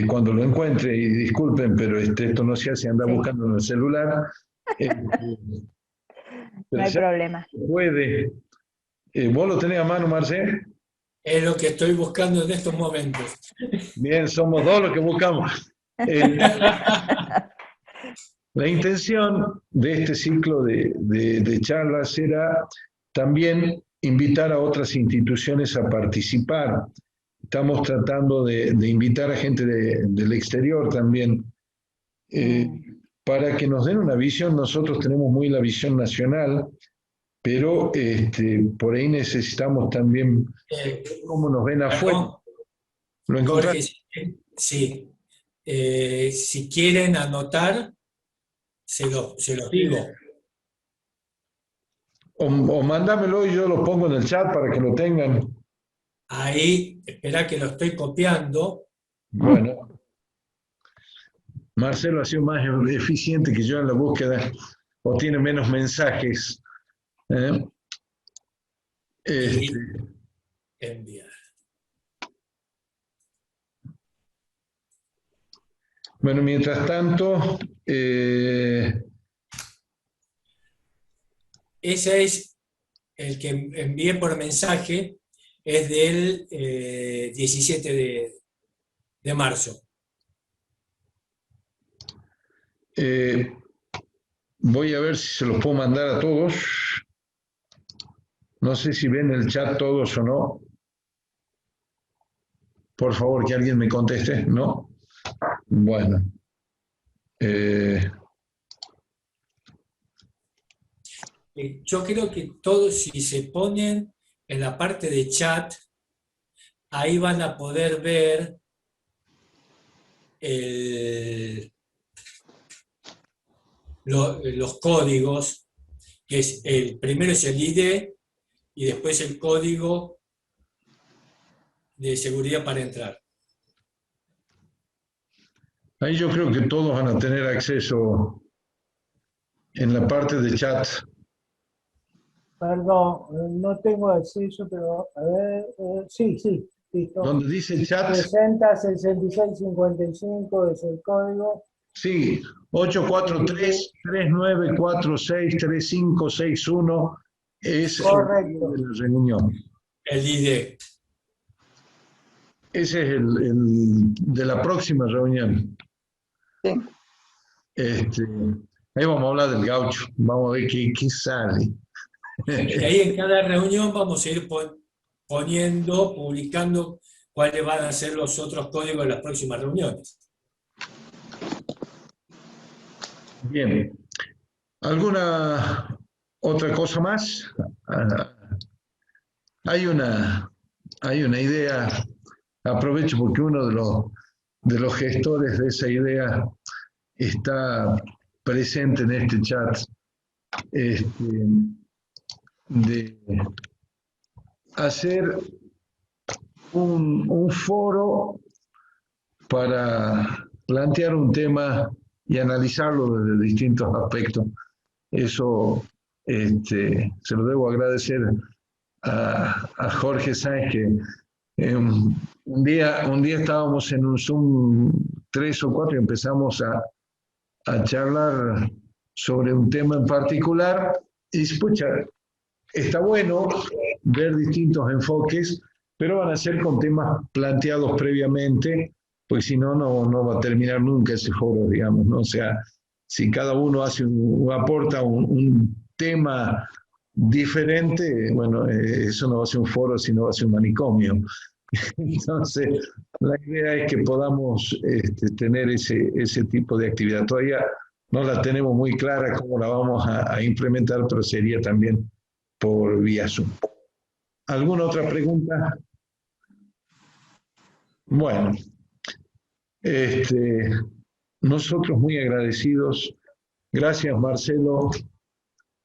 cuando lo encuentre, y disculpen, pero esto no se hace, anda buscando en el celular. No hay problema. Puede. ¿Vos lo tenés a mano, Marcelo? Es lo que estoy buscando en estos momentos. Bien, somos dos los que buscamos. La intención de este ciclo de charlas era también invitar a otras instituciones a participar. Estamos tratando de invitar a gente del exterior también, para que nos den una visión. Nosotros tenemos muy la visión nacional, pero por ahí necesitamos también cómo nos ven afuera. ¿Lo encontraste? Jorge, sí. Si quieren anotar, se los digo. O mándamelo y yo lo pongo en el chat para que lo tengan. Ahí, espera que lo estoy copiando. Bueno. Marcelo ha sido más eficiente que yo en la búsqueda, o tiene menos mensajes. Y enviar. Bueno, mientras tanto, Ese es el que envié por mensaje, es del 17 de marzo. voy a ver si se los puedo mandar a todos. No sé si ven el chat todos o no. Por favor, que alguien me conteste, ¿no? Bueno. Yo creo que todos, si se ponen en la parte de chat, ahí van a poder ver los códigos, que es primero es el ID y después el código de seguridad para entrar. Ahí yo creo que todos van a tener acceso en la parte de chat. Perdón, no tengo acceso, pero a ver, sí, listo. Donde dice chat. 60 66 55 es el código. Sí, 843-3946-3561 es correcto. el de la reunión. El ID. Ese es el de la próxima reunión. Sí. Ahí vamos a hablar del gaucho, vamos a ver qué sale. Y ahí en cada reunión vamos a ir poniendo, publicando cuáles van a ser los otros códigos de las próximas reuniones. Bien. ¿Alguna otra cosa más? Hay una idea, aprovecho porque uno de los gestores de esa idea está presente en este chat, de hacer un foro para plantear un tema y analizarlo desde distintos aspectos. Eso se lo debo agradecer a Jorge Sáenz, que un día estábamos en un Zoom 3 o 4 y empezamos a charlar sobre un tema en particular y pucha, está bueno ver distintos enfoques, pero van a ser con temas planteados previamente, pues si no, no va a terminar nunca ese foro, digamos, ¿no? O sea, si cada uno aporta un tema diferente, bueno, eso no va a ser un foro, sino va a ser un manicomio. Entonces, la idea es que podamos tener ese tipo de actividad. Todavía no la tenemos muy clara cómo la vamos a implementar, pero sería también por vía Zoom. ¿Alguna otra pregunta? Bueno, nosotros muy agradecidos. Gracias, Marcelo,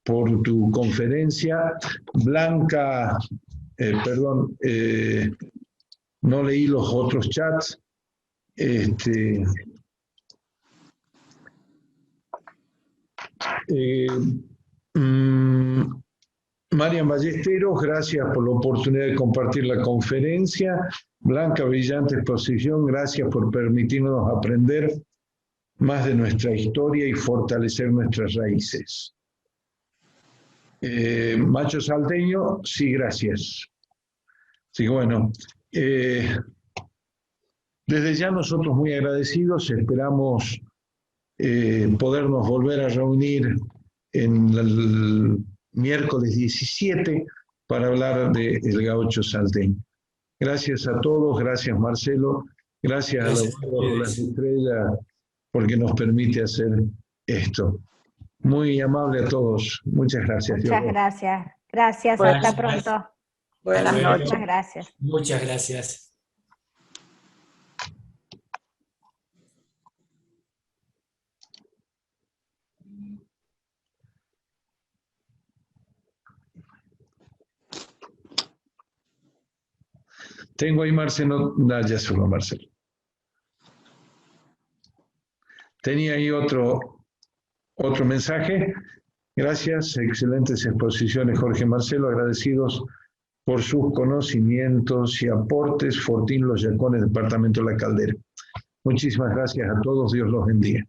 por tu conferencia. Blanca, no leí los otros chats. Marian Ballesteros, gracias por la oportunidad de compartir la conferencia. Blanca, brillante exposición, gracias por permitirnos aprender más de nuestra historia y fortalecer nuestras raíces. Macho Salteño, sí, gracias. Sí, bueno, desde ya nosotros muy agradecidos, esperamos podernos volver a reunir en el miércoles 17 para hablar del gaucho salteño. Gracias a todos, gracias Marcelo, gracias a los de las estrellas porque nos permite hacer esto. Muy amable a todos, muchas gracias. Muchas gracias. Gracias, hasta pronto. Buenas noches. Muchas gracias. Muchas gracias. Tengo ahí Marcelo, ya solo Marcelo. tenía ahí otro mensaje. Gracias, excelentes exposiciones, Jorge Marcelo, agradecidos por sus conocimientos y aportes. Fortín Los Yacones, Departamento de La Caldera. Muchísimas gracias a todos, Dios los bendiga.